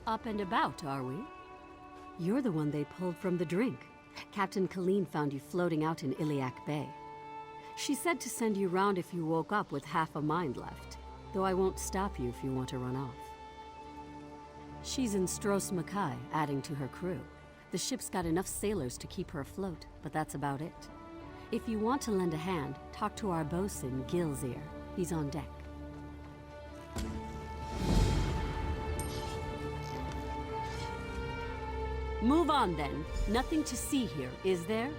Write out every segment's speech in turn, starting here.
Up and about, are we? You're the one they pulled from the drink. Captain Colleen found you floating out in Iliac Bay. She said to send you round if you woke up with half a mind left, though I won't stop you if you want to run off. She's in Stros Mackay, adding to her crew. The ship's got enough sailors to keep her afloat, but that's about it. If you want to lend a hand, talk to our bosun, Gil's ear. He's on deck. Move on, then. Nothing to see here, is there?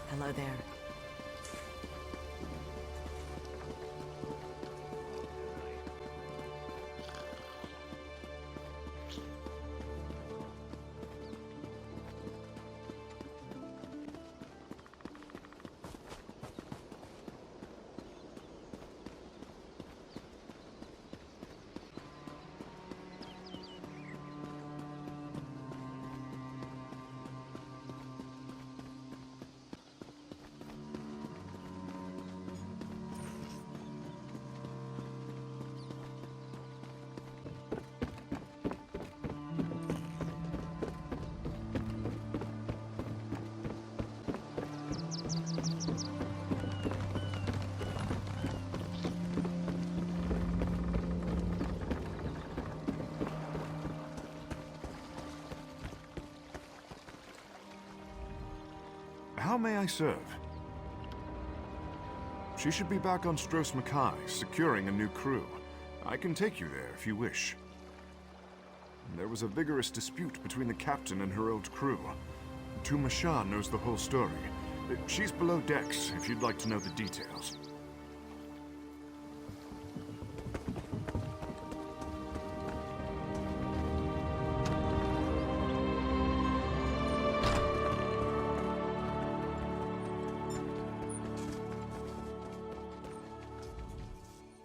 Hello there. How may I serve? She should be back on Stros Mackay, securing a new crew. I can take you there if you wish. There was a vigorous dispute between the captain and her old crew. Tuma Shah knows the whole story. She's below decks, if you'd like to know the details.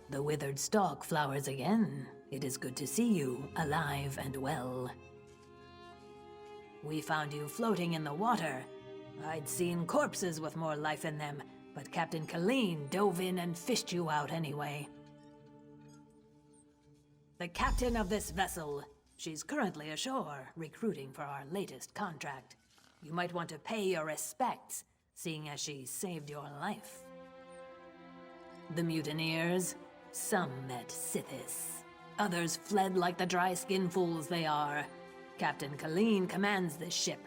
The withered stalk flowers again. It is good to see you, alive and well. We found you floating in the water. I'd seen corpses with more life in them, but Captain Colleen dove in and fished you out anyway. The captain of this vessel. She's currently ashore, recruiting for our latest contract. You might want to pay your respects, seeing as she saved your life. The mutineers. Some met Sithis. Others fled like the dry-skinned fools they are. Captain Colleen commands this ship.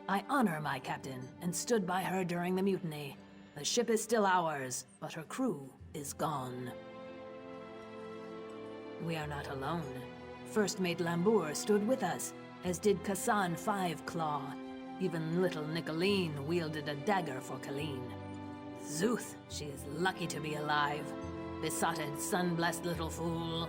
I honor my captain and stood by her during the mutiny. The ship is still ours, but her crew is gone. We are not alone. First Mate Lambour stood with us, as did Kassan Fiveclaw. Even little Nicolene wielded a dagger for Colleen. Zooth, she is lucky to be alive. Besotted, sun-blessed little fool.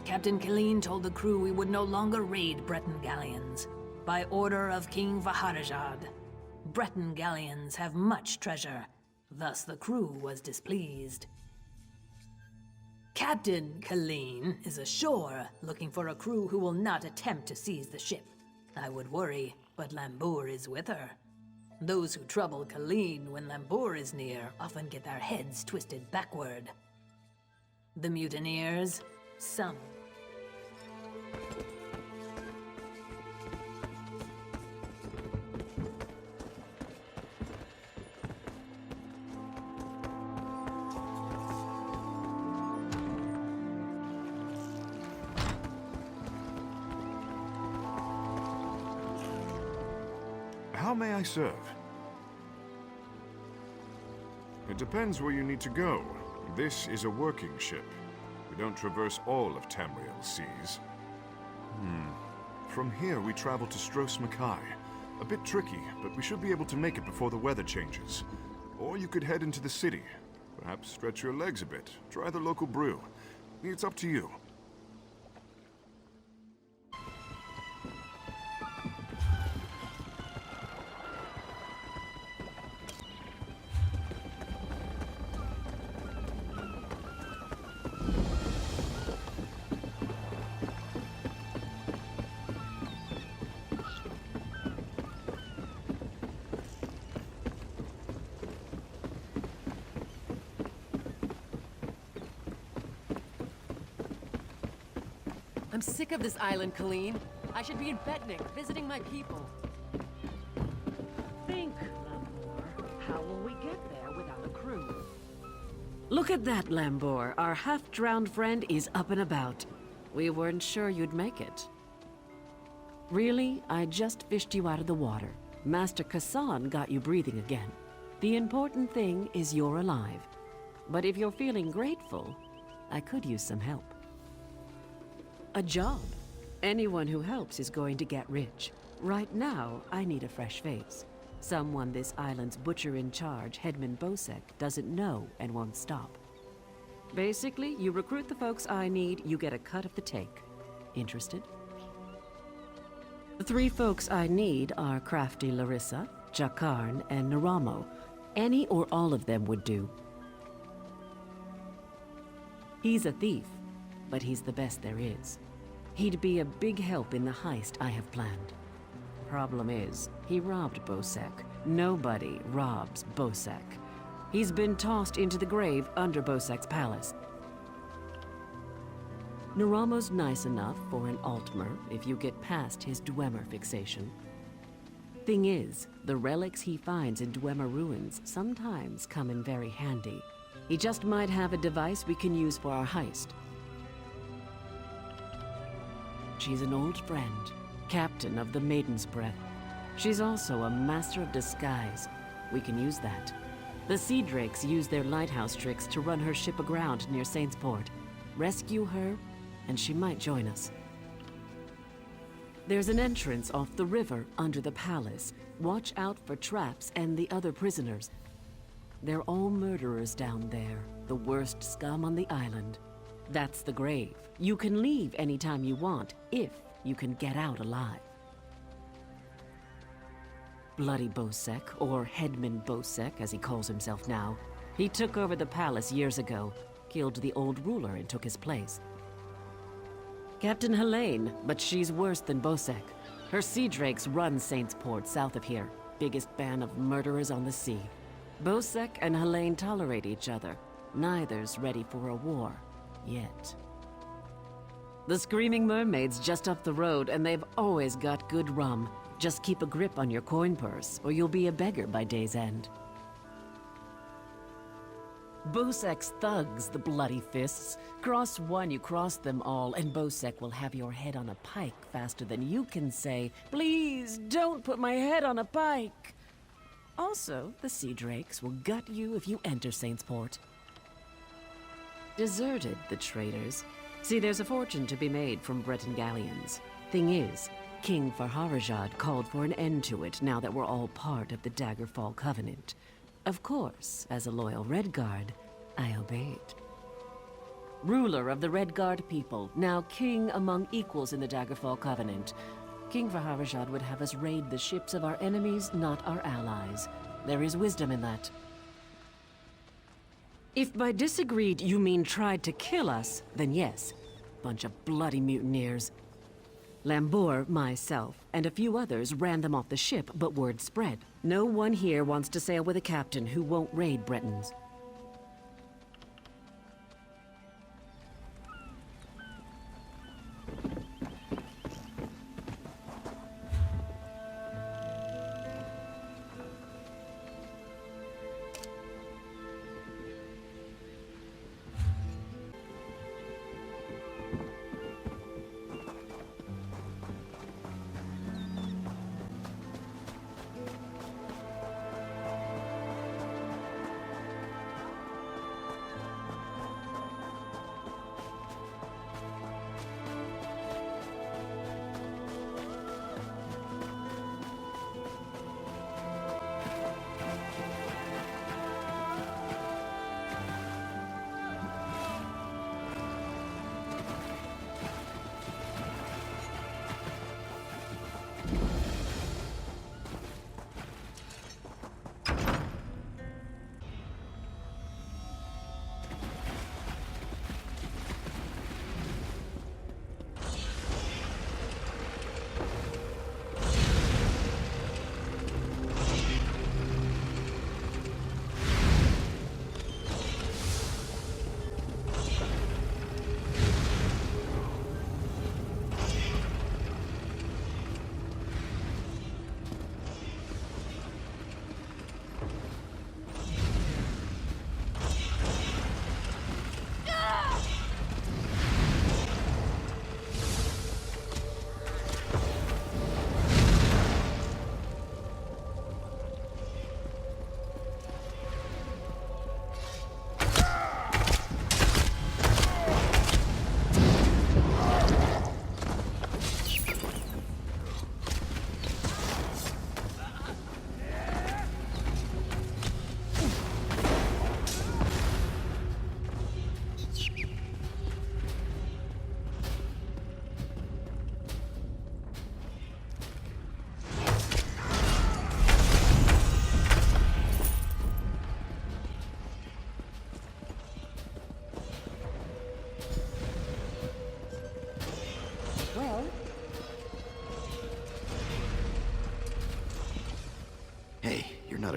Captain Colleen told the crew we would no longer raid Breton galleons. By order of King Vaharajad. Breton galleons have much treasure. Thus the crew was displeased. Captain Colleen is ashore, looking for a crew who will not attempt to seize the ship. I would worry, but Lambour is with her. Those who trouble Colleen when Lambour is near often get their heads twisted backward. The mutineers, some. How may I serve? It depends where you need to go. This is a working ship. We don't traverse all of Tamriel's seas. From here, we travel to Stros Mackay. A bit tricky, but we should be able to make it before the weather changes. Or you could head into the city. Perhaps stretch your legs a bit. Try the local brew. It's up to you. I'm sick of this island, Colleen. I should be in Betnik, visiting my people. Think, Lambor. How will we get there without a crew? Look at that, Lambor. Our half-drowned friend is up and about. We weren't sure you'd make it. Really? I just fished you out of the water. Master Kassan got you breathing again. The important thing is you're alive. But if you're feeling grateful, I could use some help. A job. Anyone who helps is going to get rich. Right now, I need a fresh face. Someone this island's butcher-in-charge, Headman Bosek, doesn't know and won't stop. Basically, you recruit the folks I need, you get a cut of the take. Interested? The 3 folks I need are Crafty Larissa, Jakarn, and Naramo. Any or all of them would do. He's a thief, but he's the best there is. He'd be a big help in the heist I have planned. Problem is, he robbed Bosek. Nobody robs Bosek. He's been tossed into the grave under Bosek's palace. Naramo's nice enough for an Altmer if you get past his Dwemer fixation. Thing is, the relics he finds in Dwemer ruins sometimes come in very handy. He just might have a device we can use for our heist. She's an old friend, captain of the Maiden's Breath. She's also a master of disguise. We can use that. The Sea Drakes use their lighthouse tricks to run her ship aground near Saintsport. Rescue her, and she might join us. There's an entrance off the river under the palace. Watch out for traps and the other prisoners. They're all murderers down there, the worst scum on the island. That's the grave. You can leave anytime you want, if you can get out alive. Bloody Bosek, or Headman Bosek, as he calls himself now. He took over the palace years ago, killed the old ruler and took his place. Captain Helene, but she's worse than Bosek. Her Sea Drakes run Saintsport south of here, biggest band of murderers on the sea. Bosek and Helene tolerate each other. Neither's ready for a war, yet. The Screaming Mermaid's just up the road, and they've always got good rum. Just keep a grip on your coin purse, or you'll be a beggar by day's end. Bosek's thugs, the bloody fists. Cross one, you cross them all, and Bosek will have your head on a pike faster than you can say, "Please, don't put my head on a pike!" Also, the Sea Drakes will gut you if you enter Saintsport. Deserted, the traitors. See, there's a fortune to be made from Breton galleons. Thing is, King Farharajad called for an end to it now that we're all part of the Daggerfall Covenant. Of course, as a loyal Redguard, I obeyed. Ruler of the Redguard people, now king among equals in the Daggerfall Covenant. King Farharajad would have us raid the ships of our enemies, not our allies. There is wisdom in that. If by disagreed you mean tried to kill us, then yes. Bunch of bloody mutineers. Lambor, myself, and a few others ran them off the ship, but word spread. No one here wants to sail with a captain who won't raid Bretons.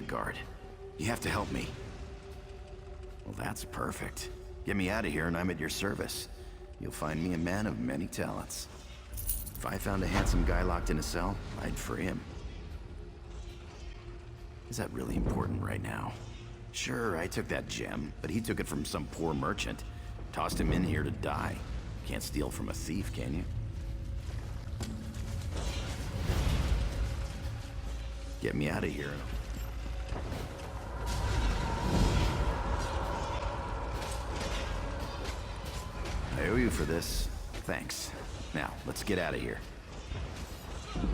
guard. You have to help me. Well, that's perfect. Get me out of here and I'm at your service. You'll find me a man of many talents. If I found a handsome guy locked in a cell, I'd free him. Is that really important right now? Sure, I took that gem, but he took it from some poor merchant. Tossed him in here to die. Can't steal from a thief, can you? Get me out of here. I owe you for this. Thanks. Now, let's get out of here.